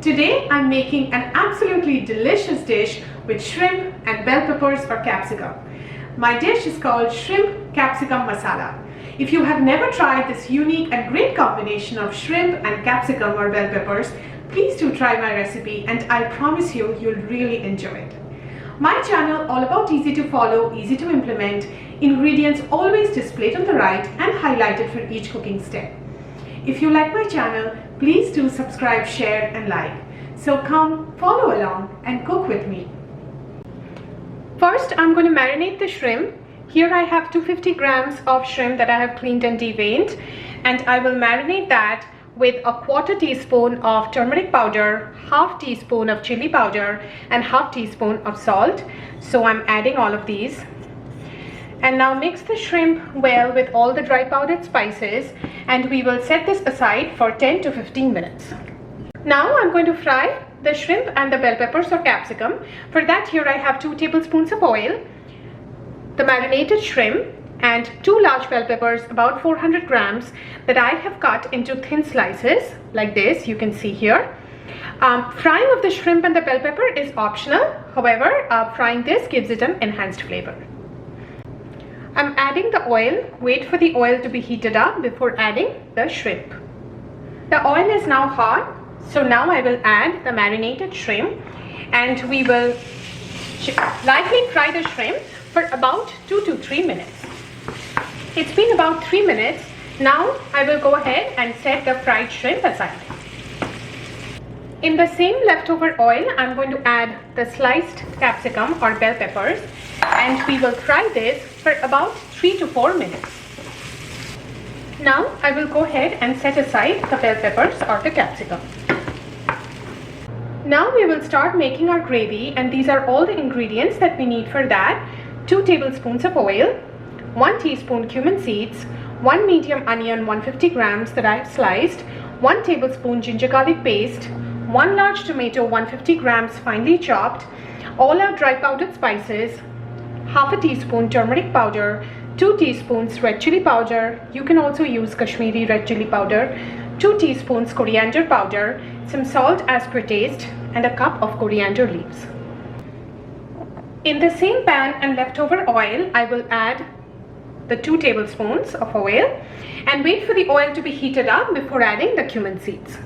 Today I'm making an absolutely delicious dish with shrimp and bell peppers or capsicum. My dish is called Shrimp Capsicum Masala. If you have never tried this unique and great combination of shrimp and capsicum or bell peppers, please do try my recipe and I promise you'll really enjoy it. My channel all about easy to follow, easy to implement, ingredients always displayed on the right and highlighted for each cooking step. If you like my channel, please do subscribe, share and like. So come follow along and cook with me. First, I'm going to marinate the shrimp. Here I have 250 grams of shrimp that I have cleaned and deveined, and I will marinate that with a 1/4 teaspoon of turmeric powder, 1/2 teaspoon of chili powder and 1/2 teaspoon of salt. So I'm adding all of these. And now mix the shrimp well with all the dry powdered spices, and we will set this aside for 10 to 15 minutes. Now I'm going to fry the shrimp and the bell peppers or capsicum. For that, here I have 2 tablespoons of oil, the marinated shrimp and 2 large bell peppers, about 400 grams, that I have cut into thin slices like this, you can see here. Frying of the shrimp and the bell pepper is optional. However, frying this gives it an enhanced flavor. I'm adding the oil. Wait for the oil to be heated up before adding the shrimp. The oil is now hot, so now I will add the marinated shrimp and we will lightly fry the shrimp for about 2 to 3 minutes. It's been about 3 minutes. Now I will go ahead and set the fried shrimp aside. In the same leftover oil, I'm going to add the sliced capsicum or bell peppers, and we will fry this for about 3 to 4 minutes. Now I will go ahead and set aside the bell peppers or the capsicum. Now we will start making our gravy, and these are all the ingredients that we need for that. 2 tablespoons of oil, 1 teaspoon cumin seeds, 1 medium onion 150 grams that I have sliced, 1 tablespoon ginger garlic paste, 1 large tomato 150 grams finely chopped, all our dry powdered spices, 1/2 teaspoon turmeric powder, 2 teaspoons red chili powder, you can also use Kashmiri red chili powder, 2 teaspoons coriander powder, some salt as per taste, and a cup of coriander leaves. In the same pan and leftover oil, I will add the 2 tablespoons of oil and wait for the oil to be heated up before adding the cumin seeds.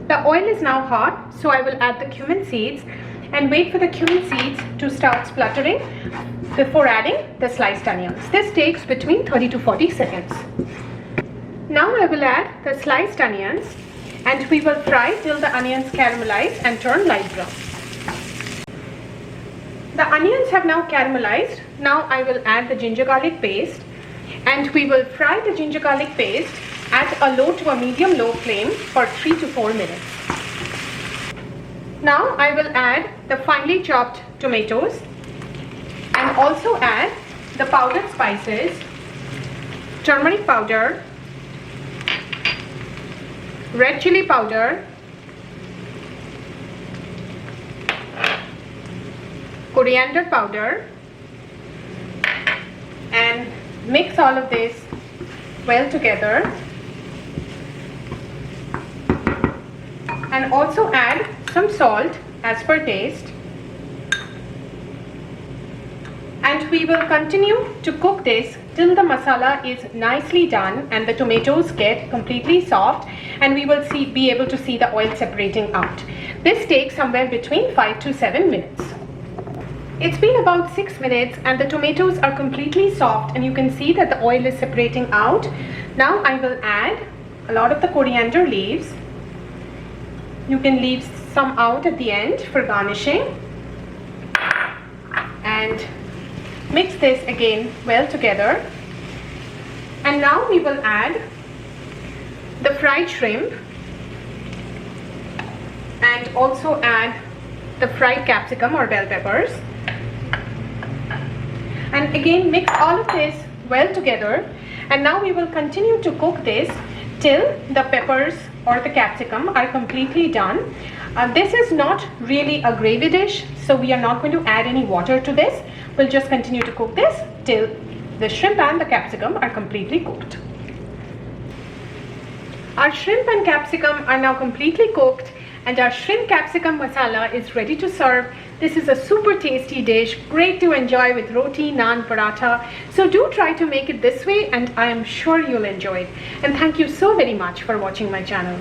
The oil is now hot, so I will add the cumin seeds and wait for the cumin seeds to start spluttering before adding the sliced onions. This takes between 30 to 40 seconds. Now I will add the sliced onions and we will fry till the onions caramelize and turn light brown. The onions have now caramelized. Now I will add the ginger garlic paste and we will fry the ginger garlic paste at a low to a medium low flame for 3 to 4 minutes. Now I will add the finely chopped tomatoes and also add the powdered spices, turmeric powder, red chili powder, coriander powder, and mix all of this well together, and also add some salt as per taste, and we will continue to cook this till the masala is nicely done and the tomatoes get completely soft and we will be able to see the oil separating out. This takes somewhere between 5 to 7 minutes. It's been about 6 minutes and the tomatoes are completely soft and you can see that the oil is separating out. Now I will add a lot of the coriander leaves. You can leave some out at the end for garnishing, and mix this again well together. And now we will add the fried shrimp and also add the fried capsicum or bell peppers, and again mix all of this well together. And now we will continue to cook this till the peppers or the capsicum are completely done. This is not really a gravy dish, so we are not going to add any water to this. We'll just continue to cook this till the shrimp and the capsicum are completely cooked. Our shrimp and capsicum are now completely cooked, and our shrimp capsicum masala is ready to serve. This is a super tasty dish, great to enjoy with roti, naan, paratha. So do try to make it this way, and I am sure you'll enjoy it. And thank you so very much for watching my channel.